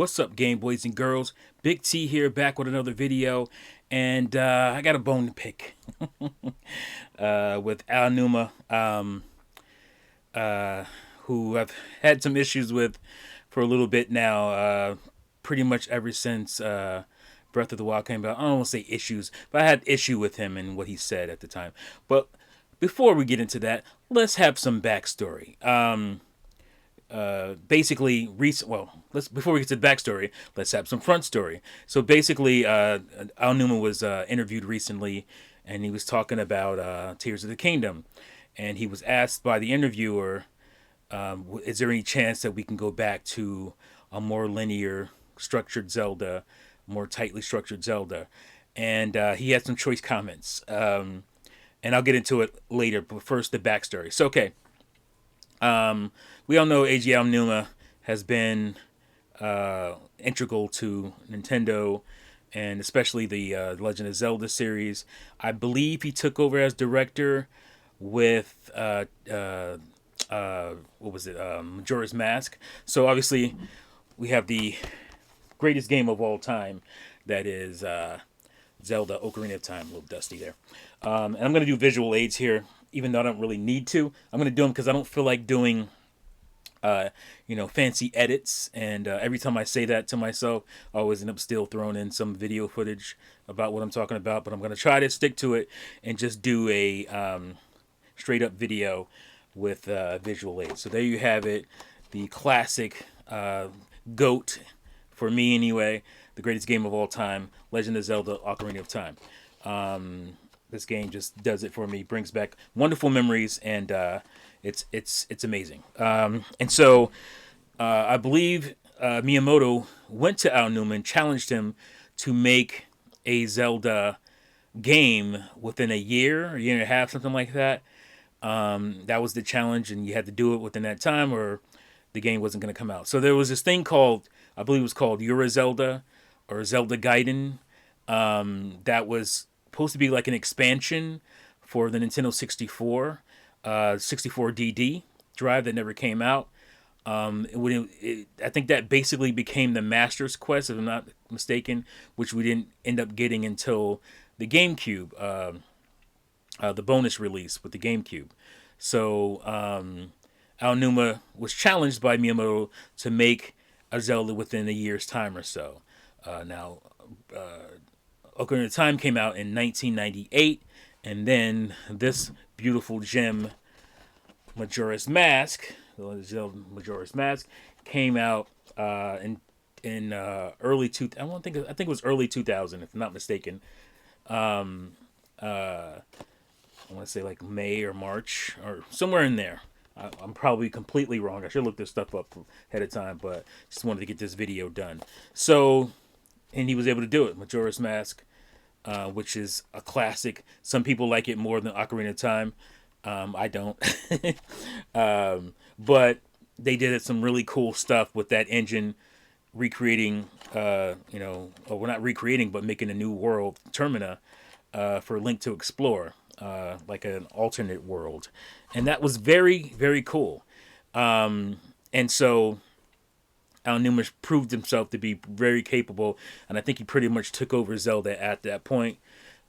What's up, Game Boys and Girls? Big T here, back with another video, and I got a bone to pick with Aonuma, who I've had some issues with for a little bit now, pretty much ever since Breath of the Wild came out. I don't want to say issues, but I had issue with him and what he said at the time. But before we get into that, let's have some backstory. Basically, let's before we get to the backstory, let's have some front story. So basically, Aonuma was interviewed recently, and he was talking about Tears of the Kingdom, and he was asked by the interviewer, "Is there any chance that we can go back to a more linear, structured Zelda, more tightly structured Zelda?" And he had some choice comments, and I'll get into it later. But first, the backstory. So, okay. We all know Eiji Aonuma has been integral to Nintendo, and especially the Legend of Zelda series. I believe he took over as director with what was it? Majora's Mask. So obviously, we have the greatest game of all time, that is Zelda: Ocarina of Time. A little dusty there, and I'm gonna do visual aids here, even though I don't really need to. I'm gonna do them because I don't feel like doing fancy edits, and every time I say that to myself, I always end up still throwing in some video footage about what I'm talking about. But I'm gonna try to stick to it and just do a straight up video with visual aids. So there you have it, the classic GOAT, for me anyway, the greatest game of all time, Legend of Zelda: Ocarina of Time. This game just does it for me, brings back wonderful memories, and it's amazing. And so I believe Miyamoto went to Aonuma and challenged him to make a Zelda game within a year and a half, something like that. That was the challenge, and you had to do it within that time, or the game wasn't going to come out. So there was this thing called, I believe it was called Yura Zelda or Zelda Gaiden, that was supposed to be like an expansion for the Nintendo 64, 64DD drive that never came out. I think that basically became the Master's Quest, if I'm not mistaken, which we didn't end up getting until the GameCube, the bonus release with the GameCube. So Aonuma was challenged by Miyamoto to make a Zelda within a year's time or so. Now, Ocarina of Time came out in 1998, and then this beautiful gem, Majora's Mask, Zelda Majora's Mask, came out in early I think it was early 2000, if I'm not mistaken. I want to say like May or March or somewhere in there. I'm probably completely wrong. I should look this stuff up ahead of time, but just wanted to get this video done. So, and he was able to do it. Majora's Mask, which is a classic. Some people like it more than Ocarina of Time. I don't. But they did some really cool stuff with that engine, recreating, or we're not recreating, but making a new world, Termina, for Link to explore, like an alternate world. And that was very, very cool. And so Aonuma proved himself to be very capable, and I think he pretty much took over Zelda at that point.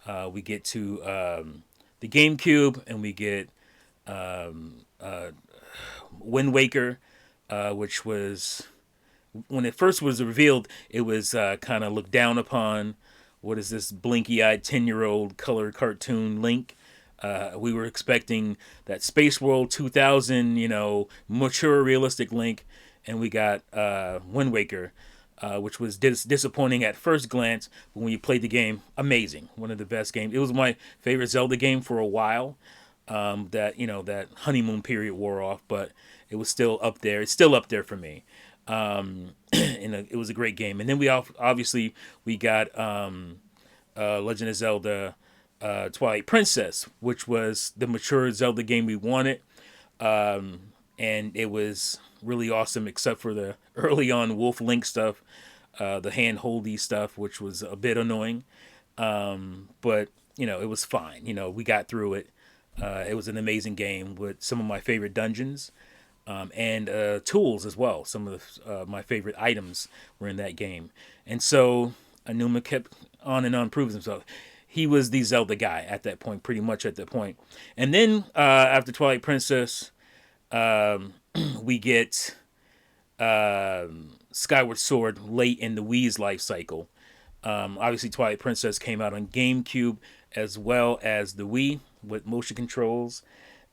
We get to the GameCube, and we get Wind Waker, which was, when it first was revealed, it was kind of looked down upon. What is this blinky-eyed 10-year-old color cartoon Link? We were expecting that Space World 2000, mature, realistic Link, and we got Wind Waker, which was disappointing at first glance, but when you played the game, amazing. One of the best games. It was my favorite Zelda game for a while. That honeymoon period wore off, but it was still up there. It's still up there for me. And it was a great game. And then we obviously got Legend of Zelda Twilight Princess, which was the mature Zelda game we wanted. And it was really awesome, except for the early on Wolf Link stuff, the hand-holdy stuff, which was a bit annoying. But, it was fine. We got through it. It was an amazing game with some of my favorite dungeons. and tools as well. Some of my favorite items were in that game, and so Aonuma kept on proving himself. He was the Zelda guy at that point, pretty much at that point. And then after Twilight Princess, um, we get Skyward Sword late in the Wii's life cycle. Obviously, Twilight Princess came out on GameCube as well as the Wii with motion controls,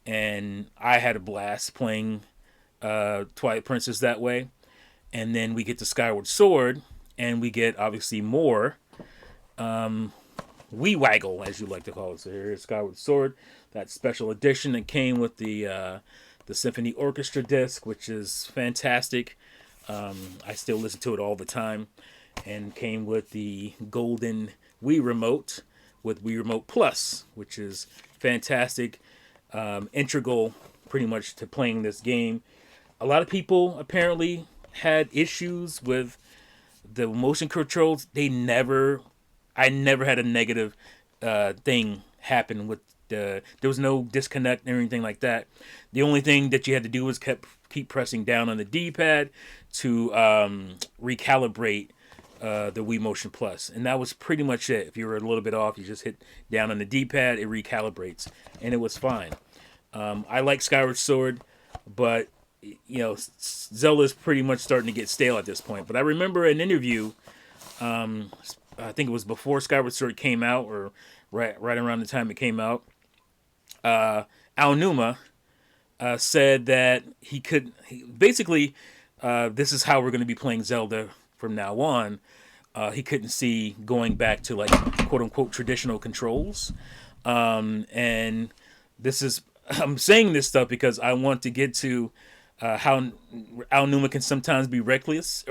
and I had a blast playing Twilight Princess that way. And then we get to Skyward Sword, and we get obviously more Wii Waggle, as you like to call it. So here's Skyward Sword, that special edition that came with the Symphony Orchestra disc, which is fantastic. I still listen to it all the time, and came with the golden Wii Remote with Wii Remote Plus, which is fantastic, integral pretty much to playing this game. A lot of people apparently had issues with the motion controls. I never had a negative thing happen with there was no disconnect or anything like that. The only thing that you had to do was keep pressing down on the D-pad to recalibrate the Wii Motion Plus, and that was pretty much it. If you were a little bit off, you just hit down on the D-pad, it recalibrates, and it was fine. I like Skyward Sword, but Zelda's pretty much starting to get stale at this point. But I remember an interview, I think it was before Skyward Sword came out, or right around the time it came out. Aonuma said that basically this is how we're going to be playing Zelda from now on. He couldn't see going back to like quote unquote traditional controls, and this is I'm saying this stuff because I want to get to how Aonuma can sometimes be reckless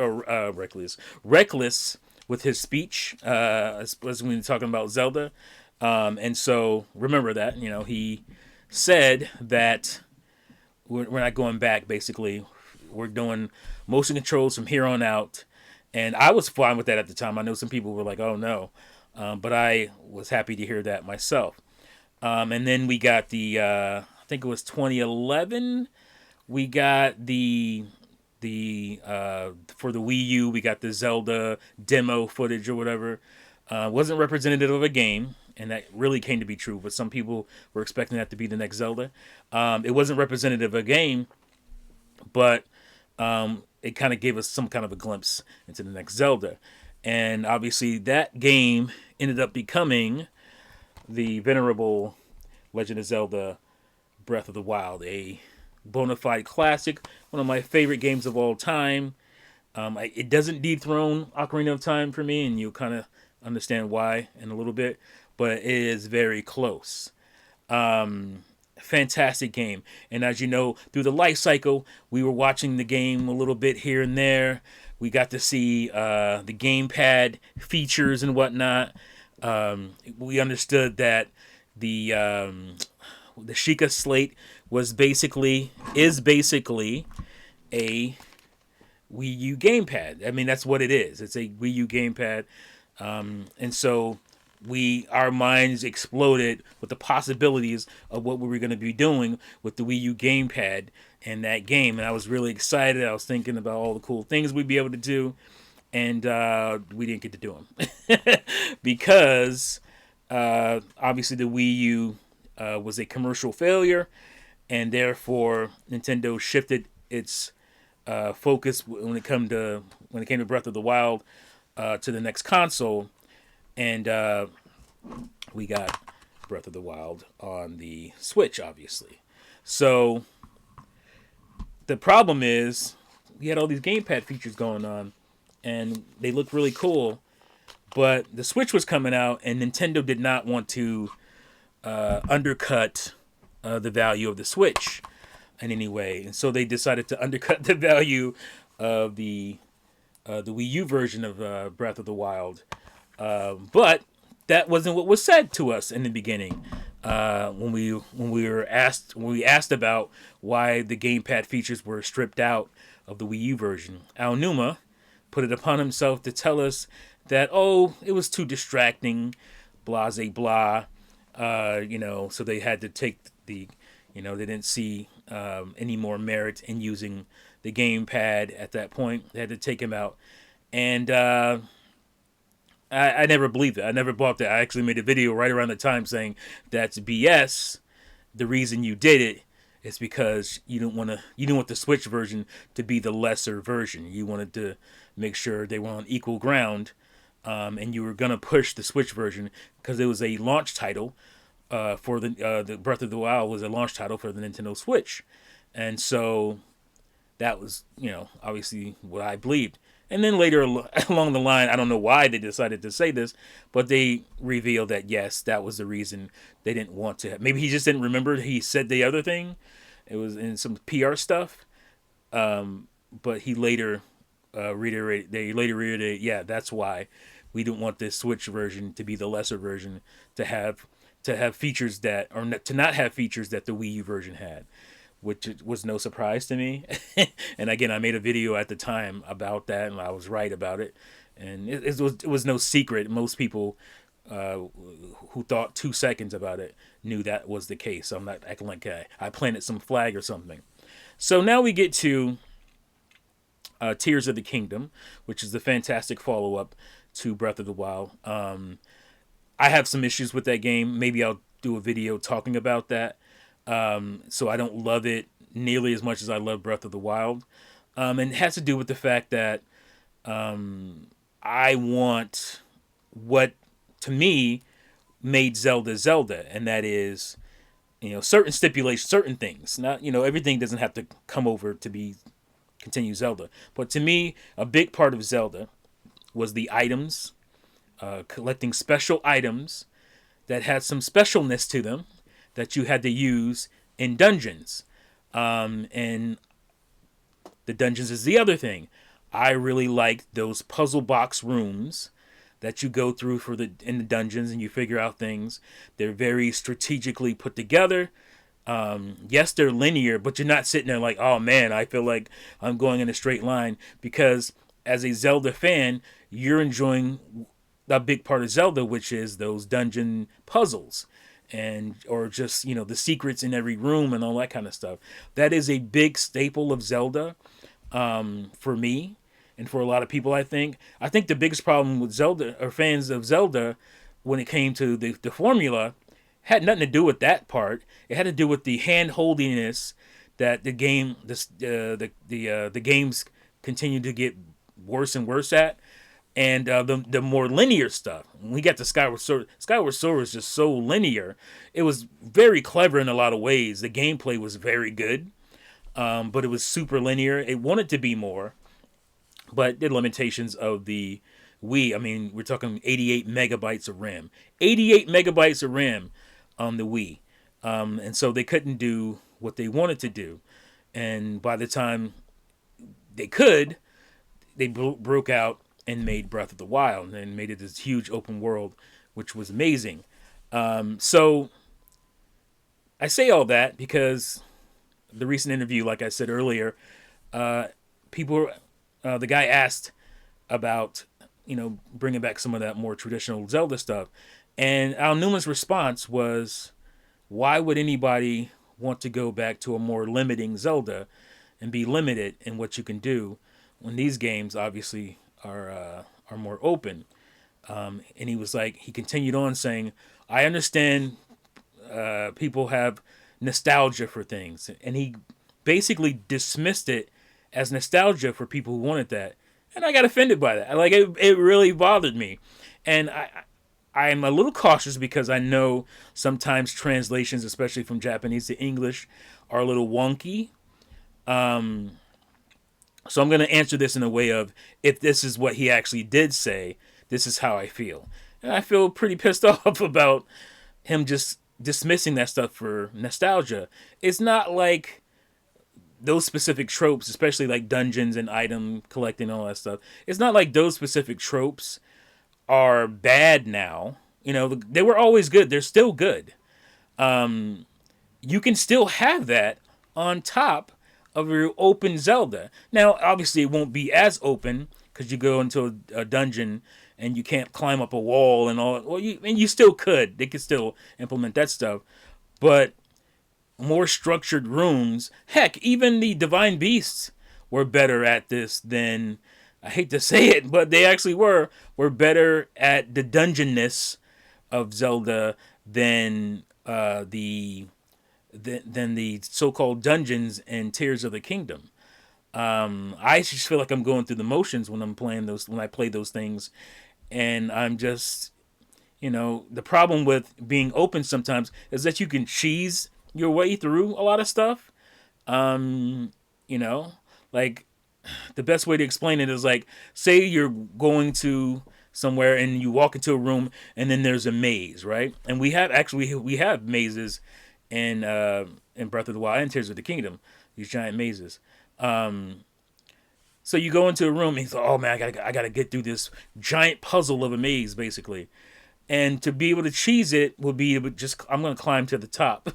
with his speech, especially when you're talking about Zelda. And so remember that, he said that we're not going back, basically. We're doing motion controls from here on out. And I was fine with that at the time. I know some people were like, oh no. But I was happy to hear that myself. And then we got I think it was 2011. We got the for the Wii U, we got the Zelda demo footage or whatever. Wasn't representative of a game, and that really came to be true. But some people were expecting that to be the next Zelda. It wasn't representative of a game, but it kind of gave us some kind of a glimpse into the next Zelda. And obviously, that game ended up becoming the venerable Legend of Zelda Breath of the Wild, a bona fide classic, one of my favorite games of all time. It doesn't dethrone Ocarina of Time for me, and you'll kind of understand why in a little bit, but it is very close. Fantastic game. And as you know, through the life cycle, we were watching the game a little bit here and there. We got to see the gamepad features and whatnot. We understood that the Sheikah Slate is basically a Wii U gamepad. I mean, that's what it is. It's a Wii U gamepad, and so our minds exploded with the possibilities of what we were going to be doing with the Wii U gamepad in that game, and I was really excited. I was thinking about all the cool things we'd be able to do, and we didn't get to do them because obviously the Wii U was a commercial failure, and therefore Nintendo shifted its focus when it came to Breath of the Wild to the next console, and we got Breath of the Wild on the Switch, obviously. So the problem is we had all these gamepad features going on, and they look really cool, but the Switch was coming out, and Nintendo did not want to undercut the value of the Switch in any way, and so they decided to undercut the value of the Wii U version of Breath of the Wild. But that wasn't what was said to us in the beginning when we asked about why the gamepad features were stripped out of the Wii U version. Aonuma put it upon himself to tell us that it was too distracting, blase blah. So they had to take they didn't see any more merit in using the gamepad at that point. They had to take him out, and I never believed it. I never bought that. I actually made a video right around the time saying that's BS. The reason you did it is because you didn't want the Switch version to be the lesser version. You wanted to make sure they were on equal ground, and you were gonna push the Switch version because it was a launch title for the Breath of the Wild was a launch title for the Nintendo Switch, and so that was obviously what I believed. And then later along the line, I don't know why they decided to say this, but they revealed that yes, that was the reason they didn't want to. Maybe he just didn't remember he said the other thing. It was in some PR stuff, but he later reiterated. They later reiterated, yeah, that's why we didn't want this Switch version to be the lesser version to have features that or to not have features that the Wii U version had, which was no surprise to me. And again, I made a video at the time about that, and I was right about it. And it was no secret. Most people who thought 2 seconds about it knew that was the case. I'm not acting like I planted some flag or something. So now we get to Tears of the Kingdom, which is the fantastic follow-up to Breath of the Wild. I have some issues with that game. Maybe I'll do a video talking about that. So I don't love it nearly as much as I love Breath of the Wild. And it has to do with the fact that I want what, to me, made Zelda Zelda. And that is, certain stipulations, certain things. Not, everything doesn't have to come over to continue Zelda. But to me, a big part of Zelda was the items, collecting special items that had some specialness to them that you had to use in dungeons. And the dungeons is the other thing. I really like those puzzle box rooms that you go through in the dungeons and you figure out things. They're very strategically put together. Yes, they're linear, but you're not sitting there like, oh man, I feel like I'm going in a straight line, because as a Zelda fan, you're enjoying a big part of Zelda, which is those dungeon puzzles. Or just, the secrets in every room and all that kind of stuff. That is a big staple of Zelda, for me and for a lot of people. I think the biggest problem with Zelda, or fans of Zelda, when it came to the formula, had nothing to do with that part. It had to do with the hand holdiness that the games continue to get worse and worse at. And the more linear stuff. When we got to Skyward Sword was just so linear. It was very clever in a lot of ways. The gameplay was very good, but it was super linear. It wanted to be more, but the limitations of the Wii. I mean, we're talking 88 megabytes of RAM. 88 megabytes of RAM on the Wii. And so they couldn't do what they wanted to do. And by the time they could, they broke out and made Breath of the Wild and made it this huge open world, which was amazing. So I say all that because the recent interview, like I said earlier, the guy asked about, bringing back some of that more traditional Zelda stuff. And Aonuma's response was, why would anybody want to go back to a more limiting Zelda and be limited in what you can do when these games obviously are more open? And he continued on saying, I understand people have nostalgia for things. And he basically dismissed it as nostalgia for people who wanted that. And I got offended by that. It really bothered me. And I'm a little cautious because I know sometimes translations, especially from Japanese to English, are a little wonky. So I'm going to answer this in a way of, if this is what he actually did say, this is how I feel. And I feel pretty pissed off about him just dismissing that stuff for nostalgia. It's not like those specific tropes, especially like dungeons and item collecting and all that stuff. It's not like those specific tropes are bad now. They were always good. They're still good. You can still have that on top of your open Zelda. Now, obviously, it won't be as open because you go into a dungeon and you can't climb up a wall and all. Well, you still could. They could still implement that stuff, but more structured rooms. Heck, even the divine beasts were better at this than, I hate to say it, but they actually were better at the dungeonness of Zelda than than the so-called dungeons and Tears of the Kingdom. I just feel like I'm going through the motions when I'm playing those, when I play those things, and I'm just, the problem with being open sometimes is that you can cheese your way through a lot of stuff. Um, you know, like the best way to explain it is like, say you're going to somewhere and you walk into a room and then there's a maze, right? And we have mazes in Breath of the Wild and Tears of the Kingdom, these giant mazes. Um, so you go into a room and you thought, oh man, I gotta get through this giant puzzle of a maze, basically. And to be able to cheese it would be just, I'm gonna climb to the top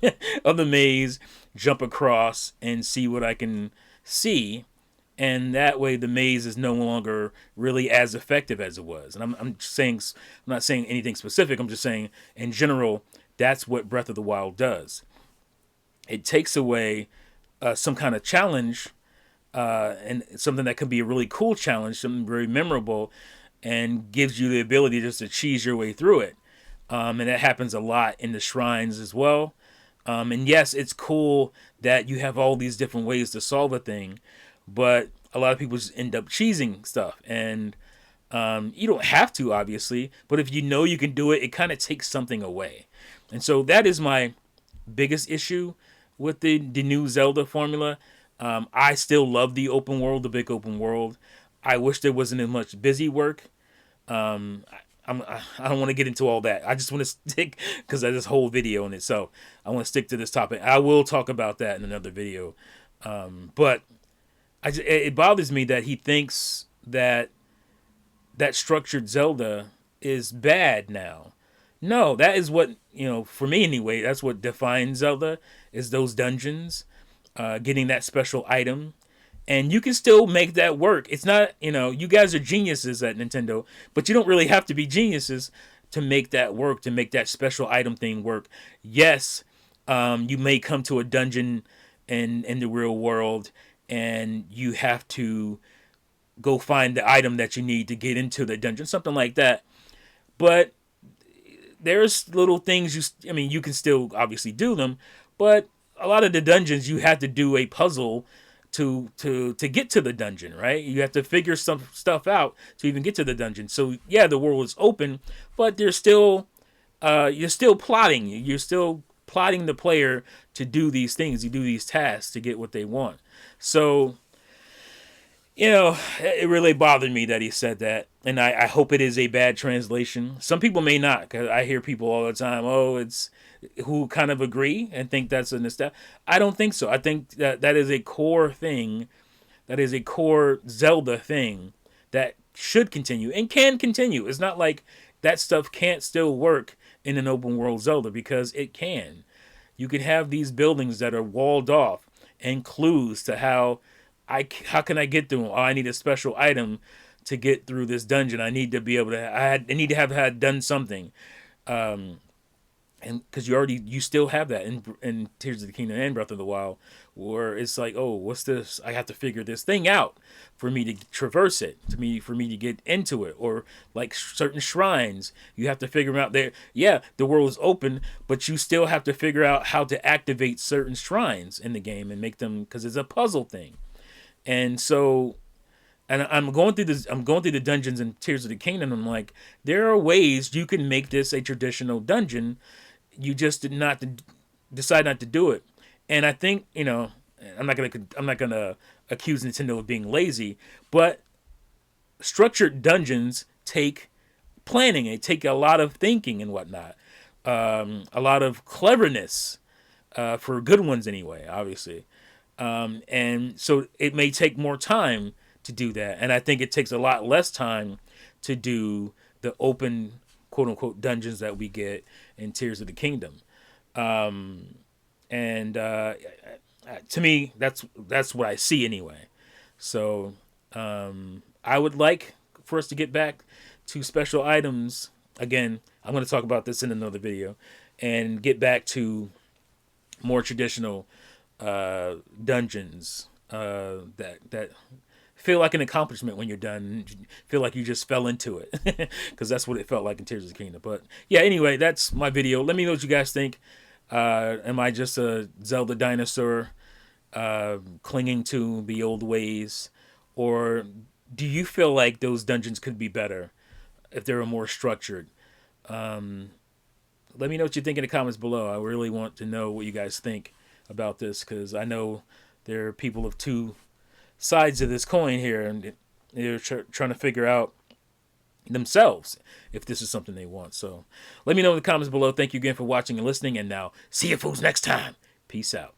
of the maze, jump across, and see what I can see. And that way, the maze is no longer really as effective as it was. And I'm saying, I'm not saying anything specific. I'm just saying, in general, that's what Breath of the Wild does. It takes away some kind of challenge, and something that can be a really cool challenge, something very memorable, and gives you the ability just to cheese your way through it. And that happens a lot in the shrines as well. And yes, it's cool that you have all these different ways to solve a thing, but a lot of people just end up cheesing stuff. And you don't have to, obviously, but if you know you can do it, it kind of takes something away. And so that is my biggest issue with the new Zelda formula. I still love the open world, the big open world. I wish there wasn't as much busy work. I don't want to get into all that. I just want to stick, because there's this whole video on it. So I want to stick to this topic. I will talk about that in another video. But it bothers me that he thinks that structured Zelda is bad now. No, that is what, for me anyway, that's what defines Zelda, is those dungeons, getting that special item. And you can still make that work. It's not, you guys are geniuses at Nintendo, but you don't really have to be geniuses to make that work, to make that special item thing work. Yes, you may come to a dungeon in the real world, and you have to go find the item that you need to get into the dungeon, something like that. But there's little things you can still obviously do them, but a lot of the dungeons you have to do a puzzle to get to the dungeon, right? You have to figure some stuff out to even get to the dungeon. So yeah, the world is open, but there's still you're still plotting. You're still plotting the player to do these things, you do these tasks to get what they want. So it really bothered me that he said that, and I hope it is a bad translation. Some people may not, because I hear people all the time, who kind of agree and think that's a nostalgia. I don't think so. I think that is a core thing, that is a core Zelda thing that should continue and can continue. It's not like that stuff can't still work in an open world Zelda, because it can. You can have these buildings that are walled off and clues to how can I get through them? Oh, I need a special item to get through this dungeon. I need to be able to. I need to have had done something, and because you still have that in Tears of the Kingdom and Breath of the Wild, where it's like, oh, what's this? I have to figure this thing out for me to traverse it, for me to get into it, or like certain shrines, you have to figure out there. Yeah, the world is open, but you still have to figure out how to activate certain shrines in the game and make them, because it's a puzzle thing. And so, and I'm going through the dungeons in Tears of the Kingdom. I'm like, there are ways you can make this a traditional dungeon. You just decide not to do it. And I think, I'm not gonna accuse Nintendo of being lazy, but structured dungeons take planning. They take a lot of thinking and whatnot, a lot of cleverness, for good ones anyway, obviously. And so it may take more time to do that. And I think it takes a lot less time to do the open, quote unquote, dungeons that we get in Tears of the Kingdom. And to me, that's what I see anyway. So I would like for us to get back to special items. Again, I'm going to talk about this in another video, and get back to more traditional dungeons that feel like an accomplishment when you're done. Feel like you just fell into it, because that's what it felt like in Tears of the Kingdom. But yeah, anyway, that's my video. Let me know what you guys think. Am I just a Zelda dinosaur clinging to the old ways, or do you feel like those dungeons could be better if they were more structured? Let me know what you think in the comments below. I really want to know what you guys think about this, because I know there are people of two sides of this coin here, and they're trying to figure out themselves if this is something they want. So let me know in the comments below. Thank you again for watching and listening, and now see you fools next time. Peace out.